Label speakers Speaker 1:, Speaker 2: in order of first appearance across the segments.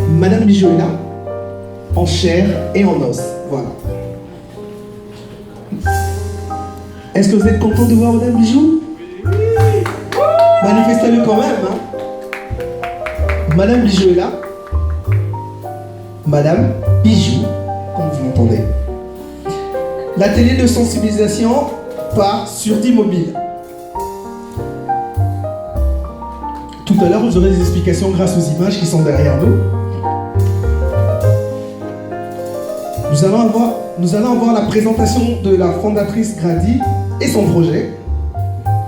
Speaker 1: Madame Bijou est là, en chair et en os. Voilà. Est-ce que vous êtes content de voir Madame Bijou? Manifestez-le quand même. Madame Bijou est là. Madame Bijou, comme vous l'entendez. L'atelier de sensibilisation part sur D-Mobile. Tout à l'heure, vous aurez des explications grâce aux images qui sont derrière nous. Nous allons avoir la présentation de la fondatrice Grady et son projet.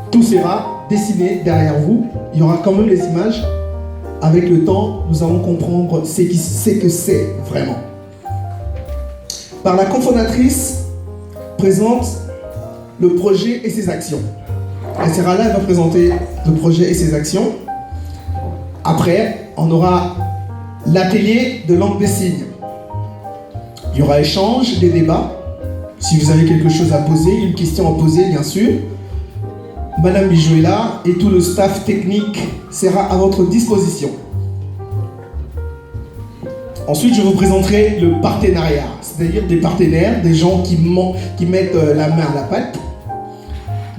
Speaker 1: Tout sera dessiné derrière vous. Il y aura quand même les images. Avec le temps, nous allons comprendre ce que c'est vraiment. Par la cofondatrice présente le projet et ses actions. Elle sera là, elle va présenter le projet et ses actions. Après, on aura l'atelier de langue des signes. Il y aura échange, des débats. Si vous avez quelque chose à poser, une question à poser, bien sûr. Madame Bijou est là et tout le staff technique sera à votre disposition. Ensuite, je vous présenterai le partenariat, c'est-à-dire des partenaires, des gens qui mettent la main à la pâte,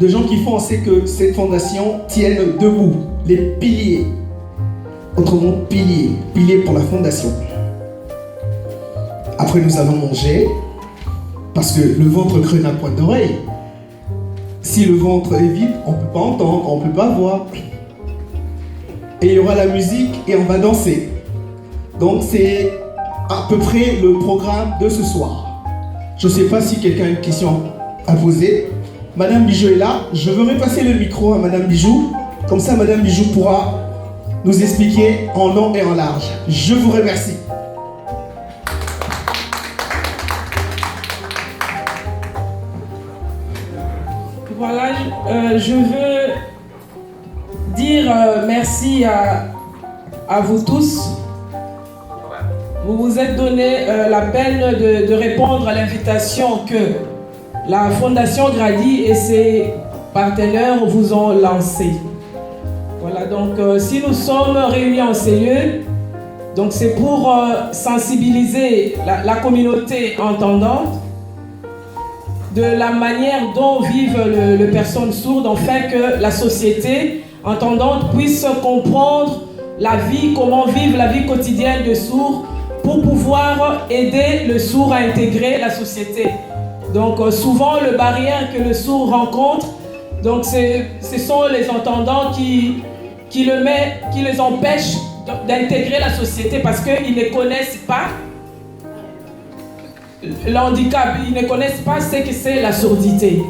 Speaker 1: des gens qui font en sorte que cette fondation tienne debout, les piliers. Autrement, piliers pour la fondation. Après, nous allons manger, parce que le ventre creux n'a point d'oreille. Si le ventre est vide, on ne peut pas entendre, on ne peut pas voir. Et il y aura la musique et on va danser. Donc c'est à peu près le programme de ce soir. Je ne sais pas si quelqu'un a une question à poser. Madame Bijou est là. Je veux repasser le micro à Madame Bijou. Comme ça, Madame Bijou pourra nous expliquer en long et en large. Je vous remercie.
Speaker 2: Voilà, je veux dire merci à vous tous. Vous vous êtes donné la peine de répondre à l'invitation que la Fondation Grady et ses partenaires vous ont lancée. Voilà, donc si nous sommes réunis en ces lieux, donc c'est pour sensibiliser la communauté entendante de la manière dont vivent les personnes sourdes, afin que la société entendante puisse comprendre la vie, comment vivre la vie quotidienne des sourds, pour pouvoir aider le sourd à intégrer la société. Donc souvent, le barrière que le sourd rencontre, donc ce sont les entendants qui les empêchent d'intégrer la société parce qu'ils ne connaissent pas le handicap, ils ne connaissent pas ce que c'est la surdité.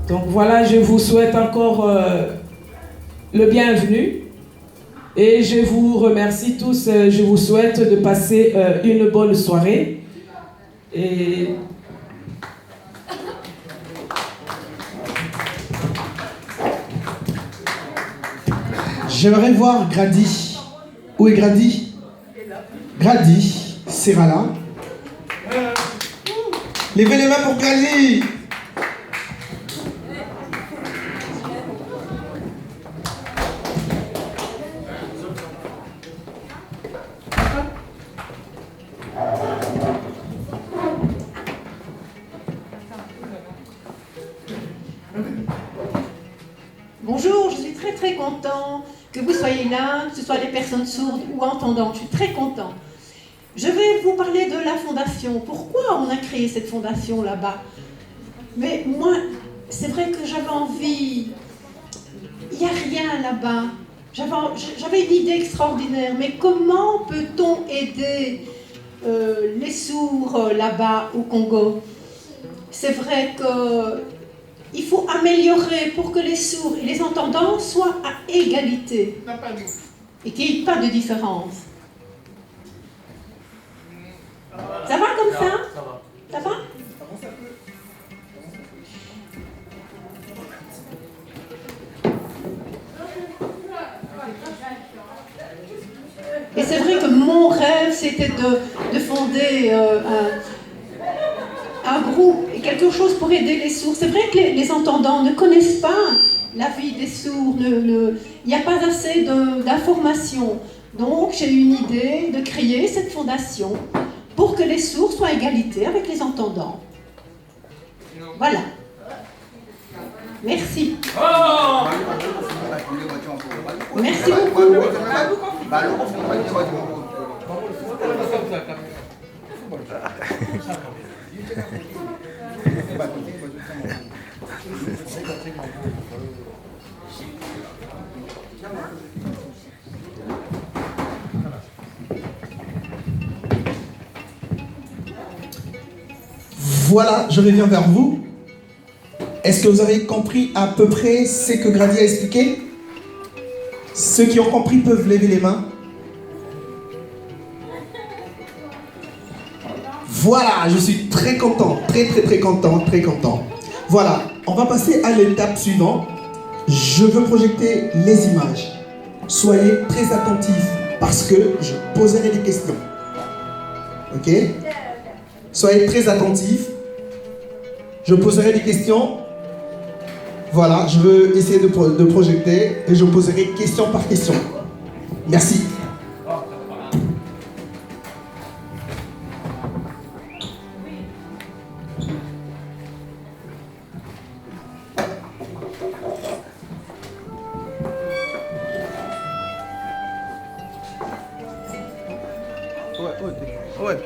Speaker 2: Donc voilà, je vous souhaite encore le bienvenu et je vous remercie tous. Je vous souhaite de passer une bonne soirée. Et
Speaker 1: j'aimerais voir Grady. Où est Grady? Grady sera là. Levez les mains pour Grady.
Speaker 3: Bonjour, je suis très content que vous soyez là, que ce soit des personnes sourdes ou entendantes. Je suis très content. Je vais vous parler de la fondation. Pourquoi on a créé cette fondation là-bas? Mais moi, c'est vrai que j'avais envie. Il n'y a rien là-bas. J'avais une idée extraordinaire. Mais comment peut-on aider les sourds là-bas au Congo? C'est vrai qu'il faut améliorer pour que les sourds et les entendants soient à égalité. Et qu'il n'y ait pas de différence. Ça va comme ça? Ça va? Et c'est vrai que mon rêve, c'était de fonder un groupe et quelque chose pour aider les sourds. C'est vrai que les entendants ne connaissent pas la vie des sourds, il n'y a pas assez d'informations. Donc j'ai eu une idée de créer cette fondation pour que les sourds soient à égalité avec les entendants. Voilà. Merci. Merci beaucoup.
Speaker 1: Voilà, je reviens vers vous. Est-ce que vous avez compris à peu près ce que Grady a expliqué? Ceux qui ont compris peuvent lever les mains. Voilà, je suis très content, très content. Voilà, on va passer à l'étape suivante. Je veux projeter les images. Soyez très attentifs parce que je poserai des questions. Ok? Soyez très attentifs. Je poserai des questions. Voilà, je veux essayer de projeter et je poserai question par question. Merci.
Speaker 4: Ouais.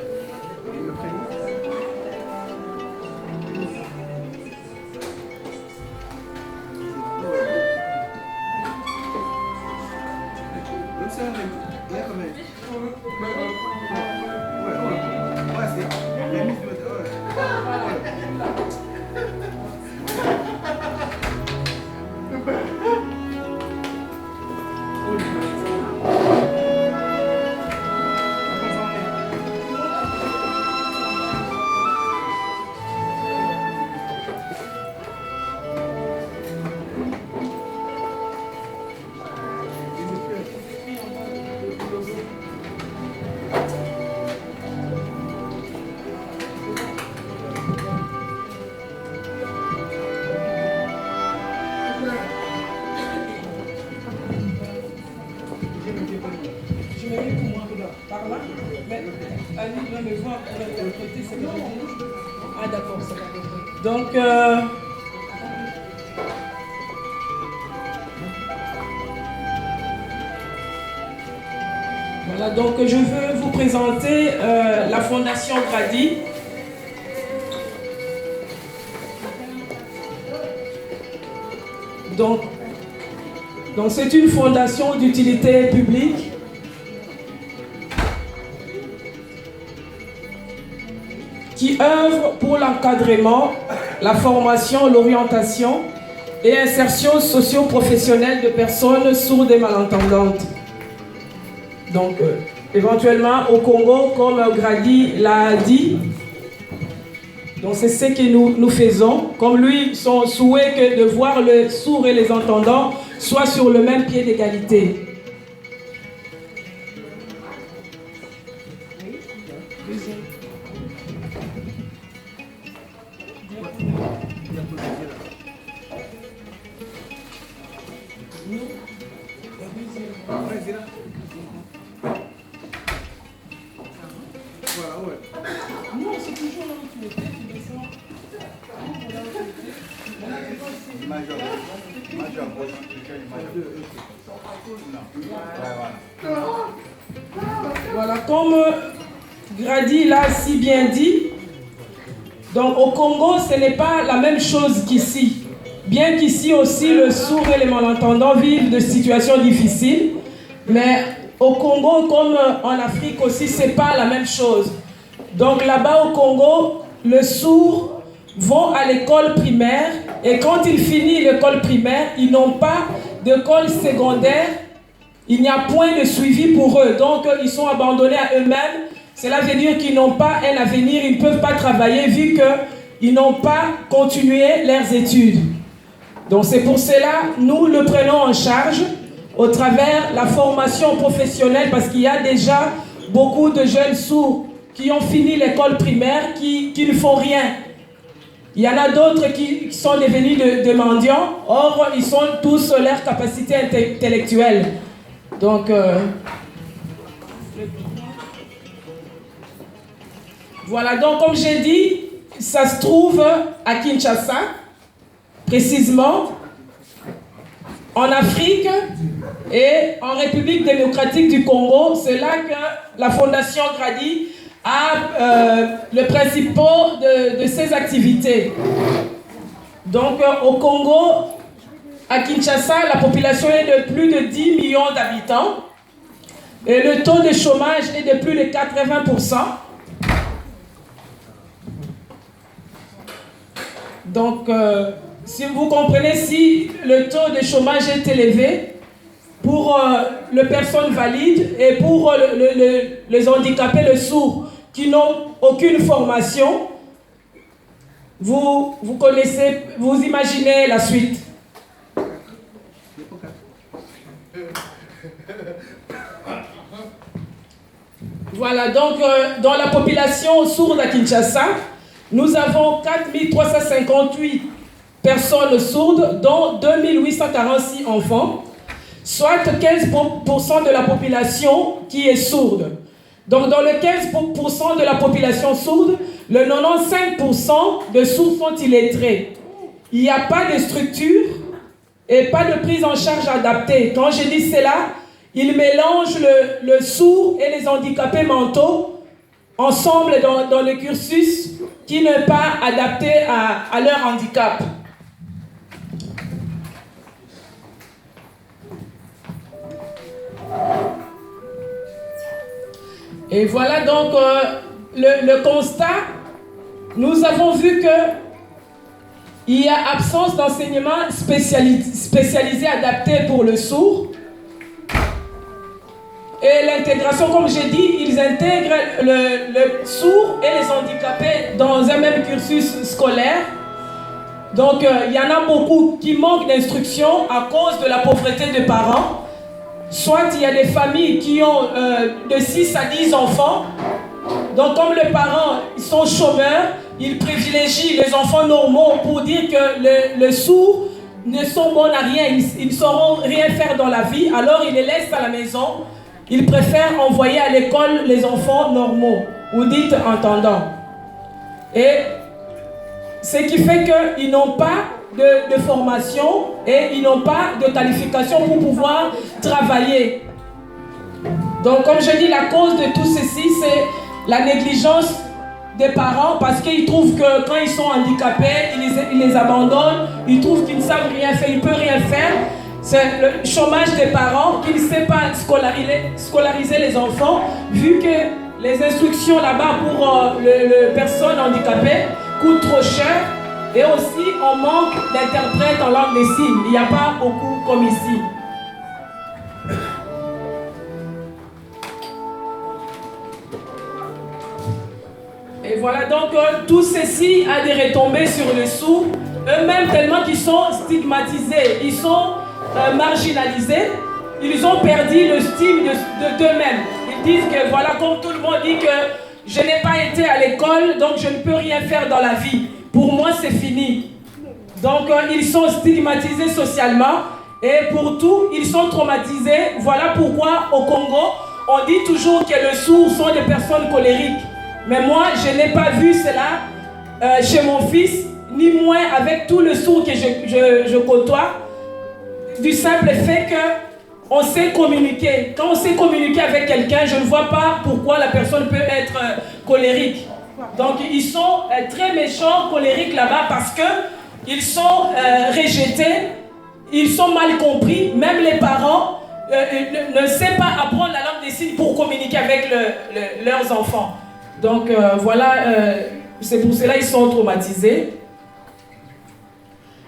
Speaker 2: Ah d'accord, c'est pas compris. Donc, voilà, donc je veux vous présenter la Fondation Grady. Donc c'est une fondation d'utilité publique qui œuvre pour l'encadrement, la formation, l'orientation et insertion socio-professionnelle de personnes sourdes et malentendantes. Donc, éventuellement, au Congo, comme Grady l'a dit, donc c'est ce que nous faisons. Comme lui, son souhait que de voir les sourds et les entendants soient sur le même pied d'égalité. Non, c'est toujours là où tu étais, tu descends. Voilà, comme Grady l'a si bien dit, donc au Congo, ce n'est pas la même chose qu'ici. Bien qu'ici aussi, le sourd et les malentendants vivent de situations difficiles, mais au Congo, comme en Afrique aussi, ce n'est pas la même chose. Donc là-bas au Congo, les sourds vont à l'école primaire et quand ils finissent l'école primaire, ils n'ont pas d'école secondaire. Il n'y a point de suivi pour eux. Donc ils sont abandonnés à eux-mêmes. Cela veut dire qu'ils n'ont pas un avenir, ils ne peuvent pas travailler vu qu'ils n'ont pas continué leurs études. Donc c'est pour cela que nous le prenons en charge au travers de la formation professionnelle parce qu'il y a déjà beaucoup de jeunes sourds qui ont fini l'école primaire, qui ne font rien. Il y en a d'autres qui sont devenus de mendiants. Or, ils sont tous leur capacité intellectuelle. Donc, voilà. Donc, comme j'ai dit, ça se trouve à Kinshasa, précisément, en Afrique et en République démocratique du Congo. C'est là que la Fondation Grady a le principal de ses activités. Donc au Congo, à Kinshasa, la population est de plus de 10 millions d'habitants et le taux de chômage est de plus de 80%. Donc, si vous comprenez, si le taux de chômage est élevé pour les personnes valides et pour les handicapés, les sourds, qui n'ont aucune formation, vous connaissez, vous imaginez la suite. Voilà, donc dans la population sourde à Kinshasa, nous avons 4358 personnes sourdes, dont 2846 enfants, soit 15% de la population qui est sourde. Donc dans le 15% de la population sourde, le 95% de sourds sont illettrés. Il n'y a pas de structure et pas de prise en charge adaptée. Quand je dis cela, ils mélangent le sourd et les handicapés mentaux ensemble dans le cursus qui n'est pas adapté à leur handicap. Et voilà donc le constat. Nous avons vu que il y a absence d'enseignement spécialisé adapté pour le sourd. Et l'intégration, comme j'ai dit, ils intègrent le sourd et les handicapés dans un même cursus scolaire. Donc il y en a beaucoup qui manquent d'instruction à cause de la pauvreté des parents. Soit il y a des familles qui ont de 6 à 10 enfants. Donc comme les parents sont chômeurs, ils privilégient les enfants normaux pour dire que les sourds ne sont bons à rien. Ils ne sauront rien faire dans la vie. Alors ils les laissent à la maison. Ils préfèrent envoyer à l'école les enfants normaux, ou dites entendants. Et ce qui fait qu'ils n'ont pas de formation et ils n'ont pas de qualification pour pouvoir travailler. Donc comme je dis, la cause de tout ceci, c'est la négligence des parents, parce qu'ils trouvent que quand ils sont handicapés, ils les abandonnent, ils trouvent qu'ils ne savent rien faire, ils ne peuvent rien faire. C'est le chômage des parents qui ne sait pas scolariser les enfants, vu que les instructions là-bas pour les personnes handicapées coûtent trop cher. Et aussi, on manque d'interprètes en langue des signes. Il n'y a pas beaucoup comme ici. Et voilà, donc tout ceci a des retombées sur les sourds, eux-mêmes tellement qu'ils sont stigmatisés, ils sont marginalisés, ils ont perdu l'estime d'eux-mêmes. Ils disent que voilà, comme tout le monde dit que je n'ai pas été à l'école, donc je ne peux rien faire dans la vie. Pour moi, c'est fini. Donc, ils sont stigmatisés socialement et pour tout, ils sont traumatisés. Voilà pourquoi au Congo, on dit toujours que les sourds sont des personnes colériques. Mais moi, je n'ai pas vu cela chez mon fils, ni moins avec tous les sourds que je côtoie, du simple fait qu'on sait communiquer. Quand on sait communiquer avec quelqu'un, je ne vois pas pourquoi la personne peut être colérique. Donc ils sont très méchants, colériques là-bas parce qu'ils sont rejetés, ils sont mal compris. Même les parents ne savent pas apprendre la langue des signes pour communiquer avec leurs enfants. Donc voilà, c'est pour cela qu'ils sont traumatisés.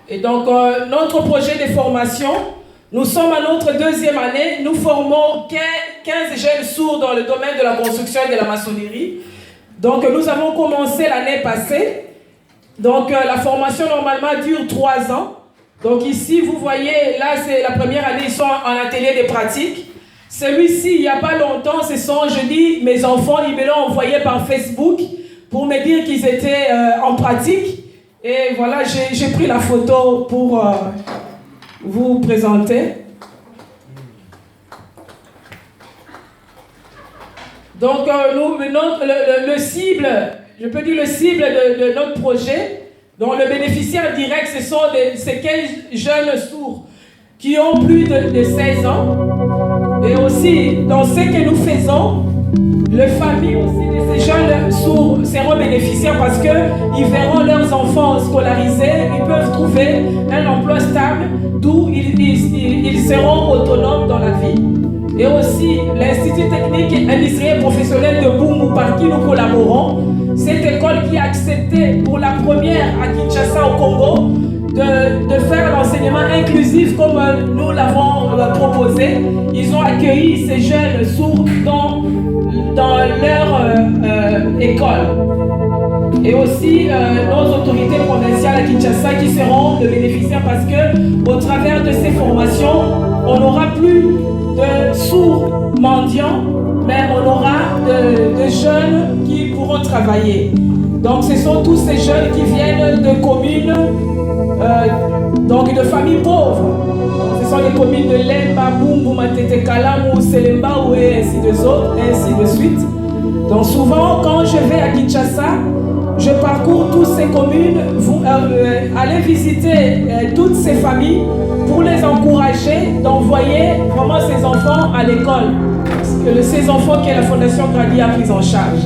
Speaker 2: Et donc notre projet de formation, nous sommes à notre 2e année, nous formons 15 jeunes sourds dans le domaine de la construction et de la maçonnerie. Donc nous avons commencé l'année passée. Donc la formation normalement dure 3 ans. Donc ici vous voyez, là c'est la première année, ils sont en atelier de pratique. Celui-ci, il n'y a pas longtemps, ce sont, je dis, mes enfants, ils me l'ont envoyé par Facebook pour me dire qu'ils étaient en pratique. Et voilà, j'ai pris la photo pour vous présenter. Donc, le cible, je peux dire le cible de notre projet, dont le bénéficiaire direct, ce sont ces 15 jeunes sourds qui ont plus de 16 ans. Et aussi, dans ce que nous faisons, les familles aussi de ces jeunes sourds seront bénéficiaires parce qu'ils verront leurs enfants scolarisés, ils peuvent trouver un emploi stable, d'où ils seront autonomes dans la vie. Et aussi l'Institut technique industriel professionnel de Bumbu, par qui nous collaborons, cette école qui a accepté pour la première à Kinshasa au Congo de faire l'enseignement inclusif comme nous l'avons proposé. Ils ont accueilli ces jeunes sourds dans leur école. Et aussi nos autorités provinciales à Kinshasa qui seront de bénéficiaires parce que au travers de ces formations, on n'aura plus de sourds mendiants, mais on aura de jeunes qui pourront travailler. Donc ce sont tous ces jeunes qui viennent de communes, donc de familles pauvres. Donc, ce sont les communes de Lemba, Bumbu, Matete, Kalamu, Selemba et ainsi de suite. Donc souvent quand je vais à Kinshasa, je parcours toutes ces communes, aller visiter toutes ces familles pour les encourager d'envoyer vraiment ces enfants à l'école. Ces enfants que la Fondation Grady a pris en charge.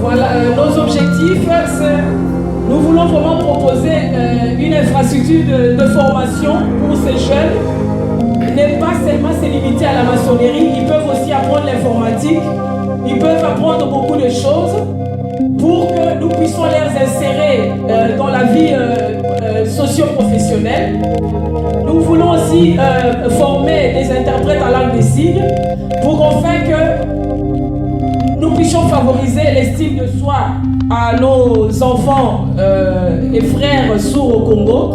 Speaker 2: Voilà, nos objectifs, nous voulons vraiment proposer une infrastructure de formation pour ces jeunes. Ne pas seulement se limiter à la maçonnerie, ils peuvent aussi apprendre l'informatique, ils peuvent apprendre beaucoup de choses pour que nous puissions les insérer dans la vie socio-professionnelle. Nous voulons aussi former des interprètes en langue des signes pour enfin que nous puissions favoriser l'estime de soi à nos enfants et frères sourds au Congo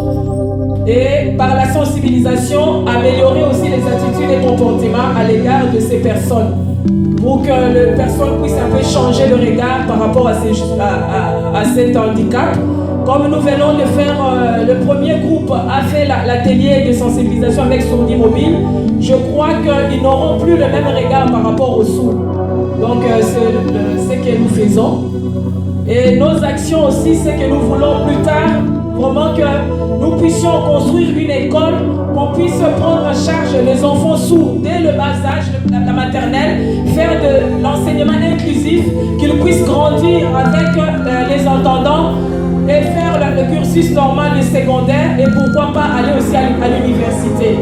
Speaker 2: et par la sensibilisation améliorer aussi les attitudes et comportements à l'égard de ces personnes pour que les personnes puissent un peu changer le regard par rapport à cet handicap. Comme nous venons de faire, le premier groupe a fait l'atelier de sensibilisation avec Sourdi Mobile, je crois qu'ils n'auront plus le même regard par rapport aux sourds. Donc c'est ce que nous faisons. Et nos actions aussi, c'est que nous voulons plus tard vraiment que nous puissions construire une école, qu'on puisse prendre en charge les enfants sourds dès le bas âge, la maternelle, faire de l'enseignement inclusif, qu'ils puissent grandir avec les entendants et faire le cursus normal du secondaire et pourquoi pas aller aussi à l'université.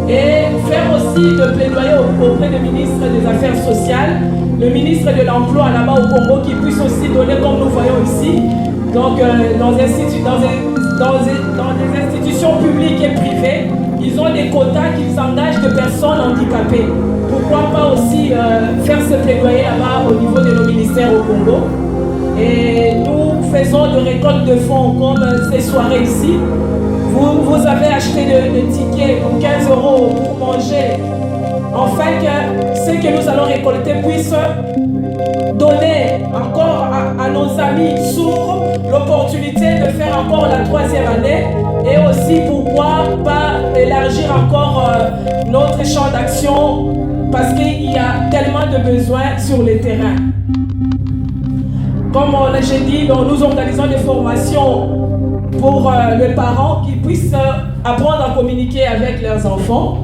Speaker 2: Et faire aussi de plaidoyer auprès du ministre des Affaires sociales, le ministre de l'Emploi là-bas au Congo qui puisse aussi donner comme nous voyons ici, donc dans des institutions publiques et privées, ils ont des quotas qu'ils engagent de personnes handicapées. Pourquoi pas aussi faire ce plaidoyer là-bas au niveau de nos ministères au Congo. Et nous faisons de récolte de fonds comme ces soirées ici. Vous avez acheté des tickets pour 15 € pour manger. Enfin que ce que nous allons récolter puisse donner encore à nos amis sourds l'opportunité de faire encore la 3e année et aussi pourquoi pas élargir encore notre champ d'action parce qu'il y a tellement de besoins sur le terrain. Comme j'ai dit, nous organisons des formations pour les parents qui puissent apprendre à communiquer avec leurs enfants.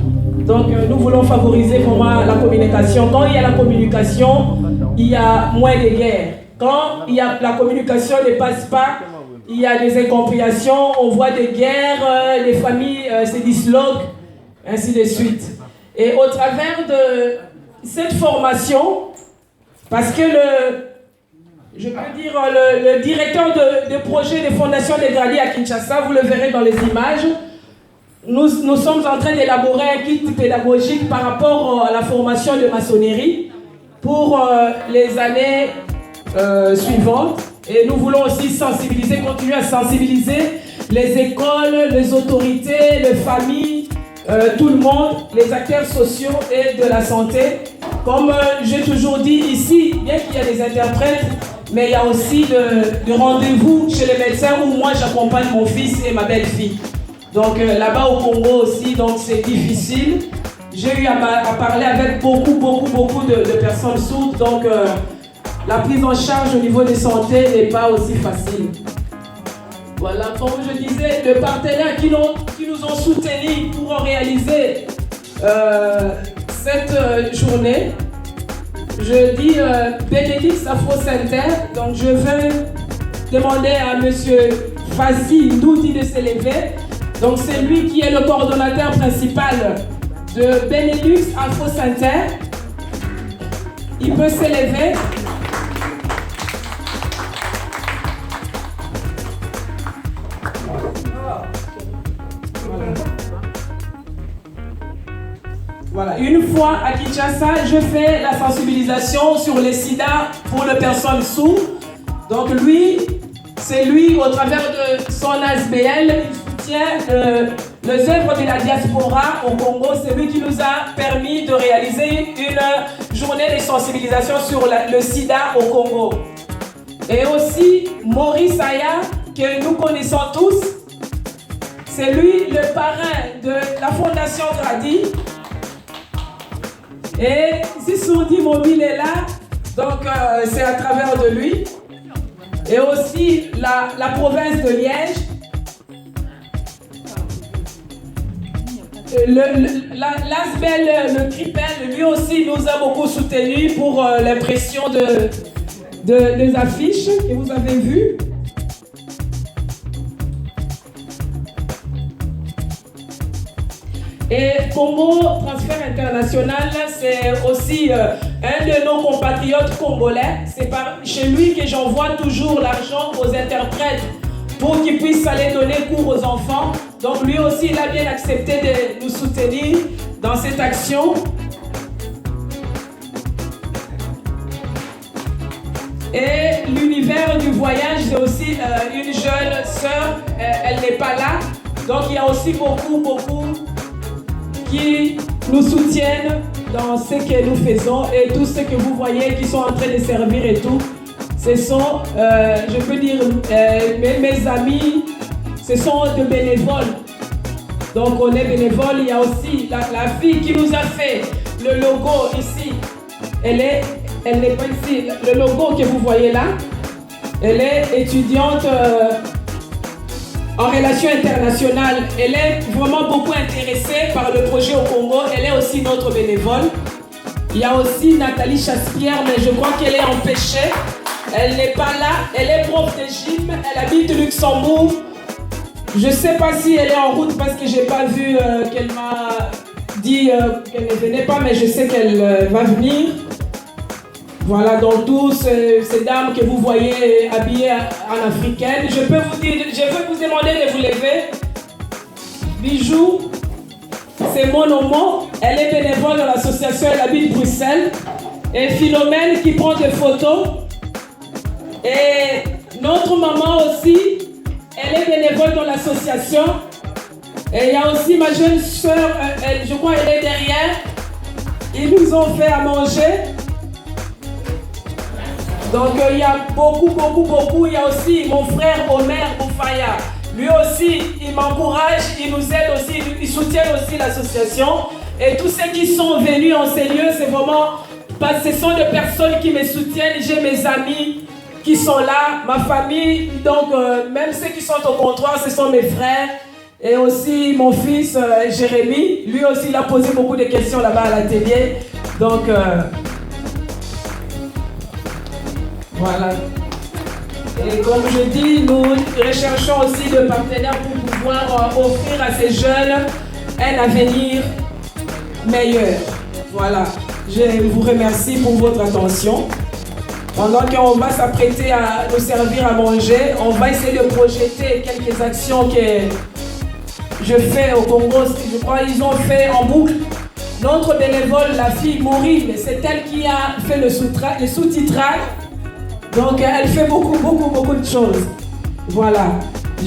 Speaker 2: Donc nous voulons favoriser vraiment la communication. Quand il y a la communication, il y a moins de guerres. Quand la communication ne passe pas, il y a des incompréhensions, on voit des guerres, les familles se disloquent, ainsi de suite. Et au travers de cette formation, parce que je peux dire, le directeur de projet de Fondation de Grady à Kinshasa, vous le verrez dans les images, nous sommes en train d'élaborer un kit pédagogique par rapport à la formation de maçonnerie pour les années suivantes. Et nous voulons aussi sensibiliser, continuer à sensibiliser les écoles, les autorités, les familles, tout le monde, les acteurs sociaux et de la santé, comme j'ai toujours dit ici, bien qu'il y a des interprètes, mais il y a aussi de rendez-vous chez les médecins où moi j'accompagne mon fils et ma belle-fille. Donc là-bas au Congo aussi, donc c'est difficile. J'ai eu à parler avec beaucoup de personnes sourdes, donc la prise en charge au niveau de santé n'est pas aussi facile. Voilà, comme je disais, les partenaires qui nous ont soutenus pour réaliser cette journée. Je dis Bénédicte Afro Center, donc je vais demander à M. Fassi Ndoudi de s'élever. Donc c'est lui qui est le coordonnateur principal de Benelux Afro Center. Il peut s'élever. Voilà. Une fois à Kinshasa, je fais la sensibilisation sur le sida pour les personnes sourdes. Donc lui, c'est lui, au travers de son ASBL, il soutient les œuvres de la diaspora au Congo. C'est lui qui nous a permis de réaliser une journée de sensibilisation sur le sida au Congo. Et aussi Maurice Aya, que nous connaissons tous. C'est lui le parrain de la Fondation Grady. Et si Sourdi Mobile est là, donc c'est à travers de lui. Et aussi la province de Liège. L'ASBEL, le CRIPEL, lui aussi nous a beaucoup soutenus pour l'impression des affiches que vous avez vues. Et Congo Transfert International, c'est aussi un de nos compatriotes congolais. C'est chez lui que j'envoie toujours l'argent aux interprètes pour qu'ils puissent aller donner cours aux enfants. Donc lui aussi, il a bien accepté de nous soutenir dans cette action. Et l'univers du voyage, c'est aussi une jeune sœur, elle n'est pas là. Donc il y a aussi beaucoup qui nous soutiennent dans ce que nous faisons et tout ce que vous voyez qui sont en train de servir et tout. Ce sont, je peux dire, mes amis, ce sont des bénévoles. Donc on est bénévoles. Il y a aussi la fille qui nous a fait le logo ici. Elle n'est pas ici. Le logo que vous voyez là, elle est étudiante en relations internationales. Elle est vraiment beaucoup intéressée par le projet au Congo. Elle est aussi notre bénévole. Il y a aussi Nathalie Chaspierre, mais je crois qu'elle est empêchée. Elle n'est pas là. Elle est prof de gym. Elle habite Luxembourg. Je ne sais pas si elle est en route parce que je n'ai pas vu qu'elle m'a dit qu'elle ne venait pas, mais je sais qu'elle va venir. Voilà, donc tous ces dames que vous voyez habillées en africaine, je veux vous demander de vous lever. Bijou, c'est mon nom. Elle est bénévole dans l'association, elle habite Bruxelles. Et Philomène qui prend des photos. Et notre maman aussi, elle est bénévole dans l'association. Et il y a aussi ma jeune soeur, je crois qu'elle est derrière. Ils nous ont fait à manger. Donc il y a beaucoup. Il y a aussi mon frère Omer Boufaya. Lui aussi, il m'encourage, il nous aide aussi, il soutient aussi l'association. Et tous ceux qui sont venus en ces lieux, c'est vraiment parce que ce sont des personnes qui me soutiennent. J'ai mes amis qui sont là, ma famille. Donc même ceux qui sont au comptoir, ce sont mes frères. Et aussi mon fils Jérémy. Lui aussi, il a posé beaucoup de questions là-bas à l'atelier. Donc voilà. Et comme je dis, nous recherchons aussi des partenaires pour pouvoir offrir à ces jeunes un avenir meilleur. Voilà. Je vous remercie pour votre attention. Pendant qu'on va s'apprêter à nous servir à manger, on va essayer de projeter quelques actions que je fais au Congo. Je crois qu'ils ont fait en boucle. Notre bénévole, la fille Maureen, c'est elle qui a fait le sous-titrage. Donc elle fait beaucoup de choses. Voilà.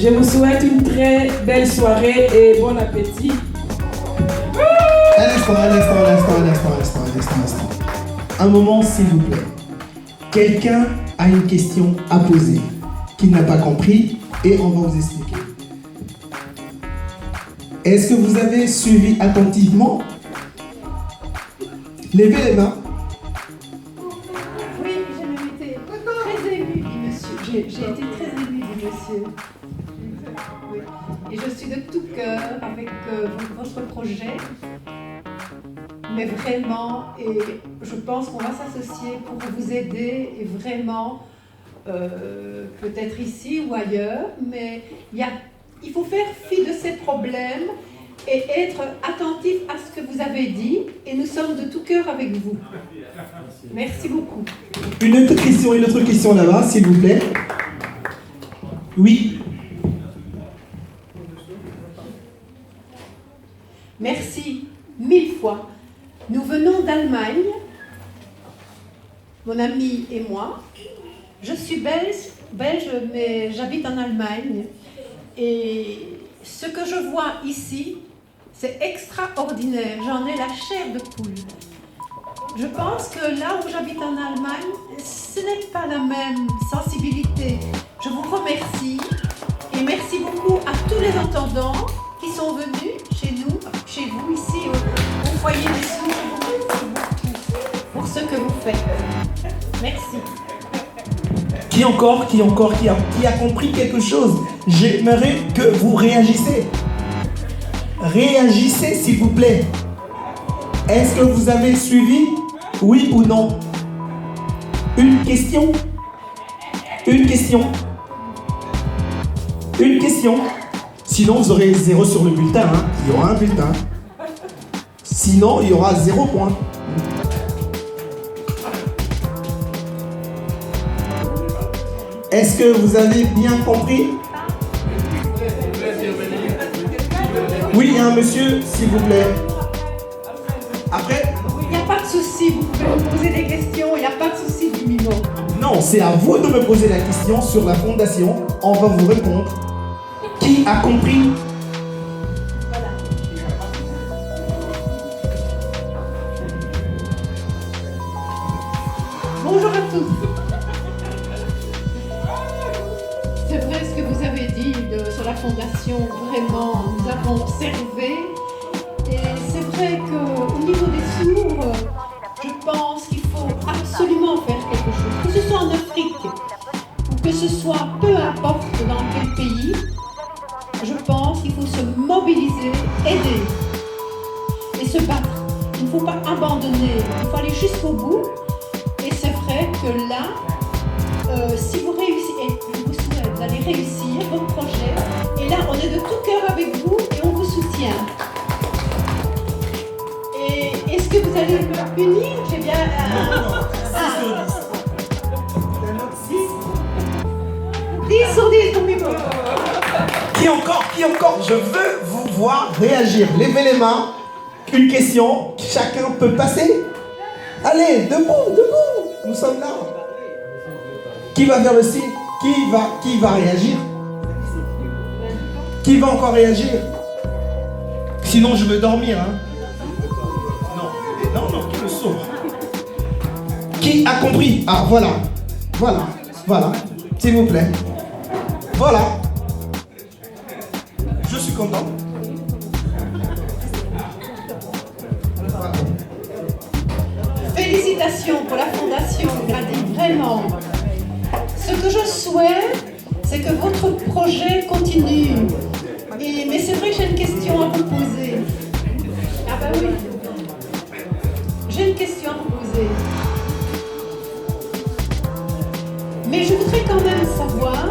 Speaker 2: Je vous souhaite une très belle soirée et bon appétit.
Speaker 1: Un instant. Un moment, s'il vous plaît. Quelqu'un a une question à poser qu'il n'a pas compris et on va vous expliquer. Est-ce que vous avez suivi attentivement? Levez les mains.
Speaker 3: Oui, j'ai même été très émue du monsieur. J'ai été très émue du monsieur. Oui. Et je suis de tout cœur avec votre projet. Mais vraiment, et je pense qu'on va s'associer pour vous aider et vraiment, peut-être ici ou ailleurs, mais il faut faire fi de ces problèmes et être attentif à ce que vous avez dit, et nous sommes de tout cœur avec vous. Merci beaucoup.
Speaker 1: Une autre question là-bas, s'il vous plaît. Oui.
Speaker 3: Merci 1000 fois. Nous venons d'Allemagne, mon ami et moi. Je suis belge, mais j'habite en Allemagne. Et ce que je vois ici, c'est extraordinaire. J'en ai la chair de poule. Je pense que là où j'habite en Allemagne, ce n'est pas la même sensibilité. Je vous remercie et merci beaucoup à tous les entendants qui sont venus chez nous, chez vous ici au foyer des sourds, pour ce que vous faites. Merci.
Speaker 1: Qui a compris quelque chose? J'aimerais que vous réagissez. Réagissez, s'il vous plaît. Est-ce que vous avez suivi? Oui ou non? Une question? Une question? Une question? Sinon, vous aurez 0 sur le bulletin. Hein. Il y aura un bulletin. Sinon, il y aura 0 point. Est-ce que vous avez bien compris? Oui, il y a un monsieur, s'il vous plaît. Après?
Speaker 3: Il n'y a pas de souci, vous pouvez me poser des questions, il n'y a pas de souci du minot.
Speaker 1: Non, c'est à vous de me poser la question sur la fondation. On va vous répondre. Qui a compris?
Speaker 3: Voilà. Bonjour à tous. C'est vrai ce que vous avez dit sur la fondation, vraiment, nous avons observé. Et c'est vrai qu'au niveau des sourds, je pense qu'il faut absolument faire quelque chose. Que ce soit en Afrique, ou que ce soit peu importe dans quel pays, je pense qu'il faut se mobiliser, aider et se battre. Il ne faut pas abandonner, il faut aller jusqu'au bout. Et c'est vrai que là, si vous réussissez, et je vous souhaite, vous allez réussir votre projet. Et là, on est de tout cœur avec vous et on vous soutient. Et est-ce que vous allez me punir? J'ai bien...
Speaker 1: Non.
Speaker 3: 10 sur 10 pour mes mots.
Speaker 1: Qui encore? Je veux vous voir réagir. Levez les mains. Une question. Chacun peut passer. Allez, debout. Nous sommes là. Qui va faire le signe? Qui va réagir? Qui va encore réagir? Sinon, je veux dormir. Hein. Non, qui me sauve? Qui a compris? Ah, voilà. S'il vous plaît. Voilà. Je suis content. Voilà.
Speaker 3: Félicitations pour la Fondation Grady, vraiment. Ce que je souhaite, c'est que votre projet continue. Mais c'est vrai que j'ai une question à vous poser. Ah ben oui. J'ai une question à vous poser. Mais je voudrais quand même savoir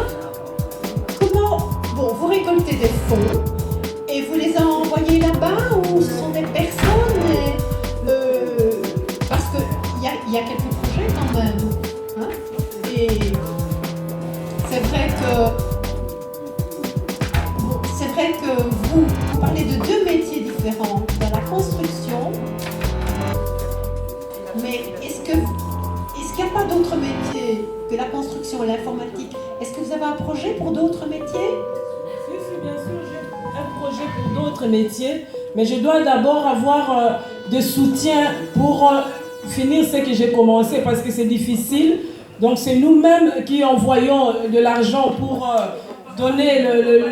Speaker 3: comment, vous récoltez des fonds et vous les envoyez là-bas ou ce sont des personnes parce qu'il y a quelques projets quand même. Hein, et c'est vrai que vous parlez de 2 métiers différents dans la construction, mais est-ce qu'il n'y a pas d'autres métiers que la construction et l'informatique? Est-ce que vous avez un projet pour d'autres métiers?
Speaker 2: Si, bien sûr, j'ai un projet pour d'autres métiers, mais je dois d'abord avoir de soutien pour finir ce que j'ai commencé parce que c'est difficile. Donc c'est nous-mêmes qui envoyons de l'argent pour donner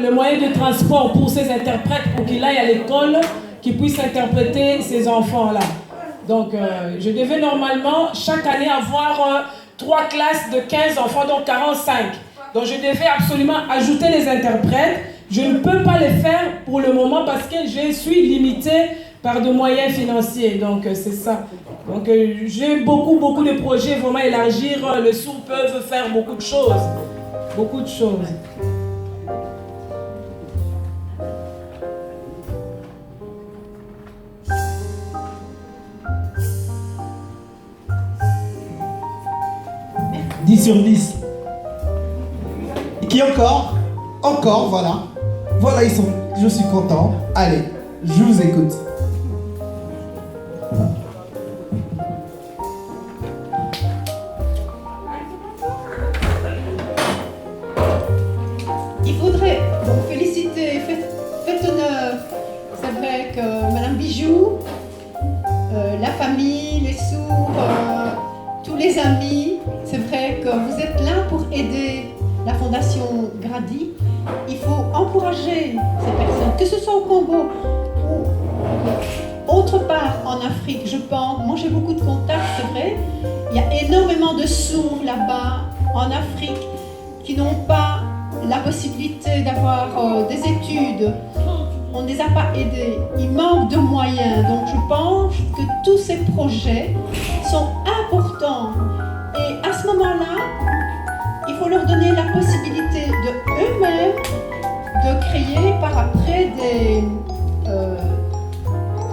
Speaker 2: le moyen de transport pour ces interprètes pour qu'ils aillent à l'école, qu'ils puissent interpréter ces enfants-là. Donc je devais normalement chaque année avoir 3 classes de 15 enfants, donc 45. Donc je devais absolument ajouter les interprètes. Je ne peux pas les faire pour le moment parce que je suis limitée par de moyens financiers. Donc c'est ça. Donc j'ai beaucoup de projets, vraiment élargir. Les sourds peuvent faire beaucoup de choses. Beaucoup de choses.
Speaker 1: « 10 sur 10. Qui encore? Encore, voilà. Voilà, ils sont. Je suis content. Allez, je vous écoute.
Speaker 3: Il faudrait donc féliciter, faites honneur. C'est vrai que Madame Bijou, la famille, les sourds, tous les amis, c'est vrai que vous êtes là pour aider la Fondation Grady. Il faut encourager ces personnes, que ce soit au Congo ou autre part en Afrique, je pense. Moi j'ai beaucoup de contacts, c'est vrai. Il y a énormément de sourds là-bas en Afrique qui n'ont pas la possibilité d'avoir des études. On ne les a pas aidés. Il manque de moyens. Donc je pense que tous ces projets sont importants. Et à ce moment-là, il faut leur donner la possibilité de eux-mêmes de créer par après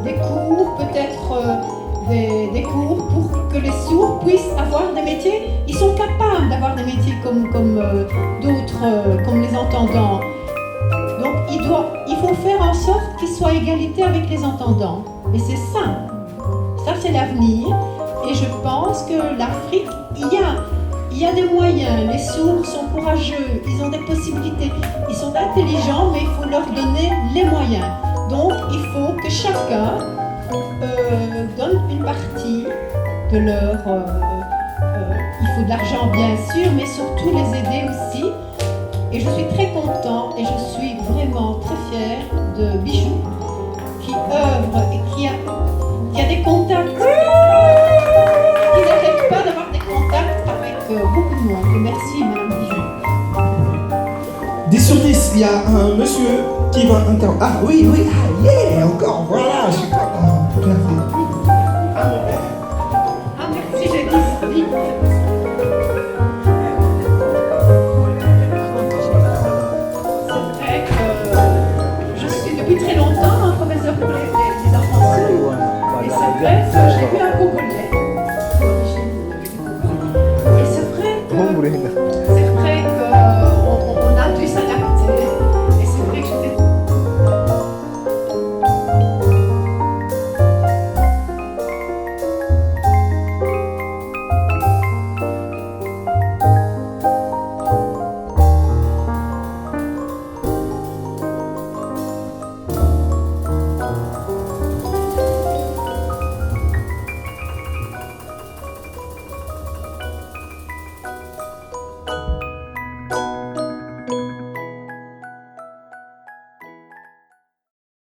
Speaker 3: des cours, peut-être des cours pour que les sourds puissent avoir des métiers. Ils sont capables d'avoir des métiers comme d'autres, comme les entendants. Donc il faut faire en sorte qu'ils soient à égalité avec les entendants. Et c'est ça. Ça c'est l'avenir. Et je pense que l'Afrique, il y a des moyens. Les sourds sont courageux, ils ont des possibilités. Ils sont intelligents, mais il faut leur donner les moyens. Donc il faut que chacun donne une partie de leur... il faut de l'argent bien sûr, mais surtout les aider aussi. Et je suis très content et je suis vraiment très fière de Bijou qui œuvre et qui a des contacts, qui n'arrête pas d'avoir des contacts avec beaucoup de monde. Et merci Madame Bijou.
Speaker 1: 10 sur 10, il y a un monsieur qui va intervenir. Ah oui, ah yeah, encore, voilà, je suis content.
Speaker 3: Ah merci, j'ai dit vite. C'est vrai que je suis depuis très longtemps un professeur pour les enfants sourds. Et c'est vrai que j'ai vu un Congolais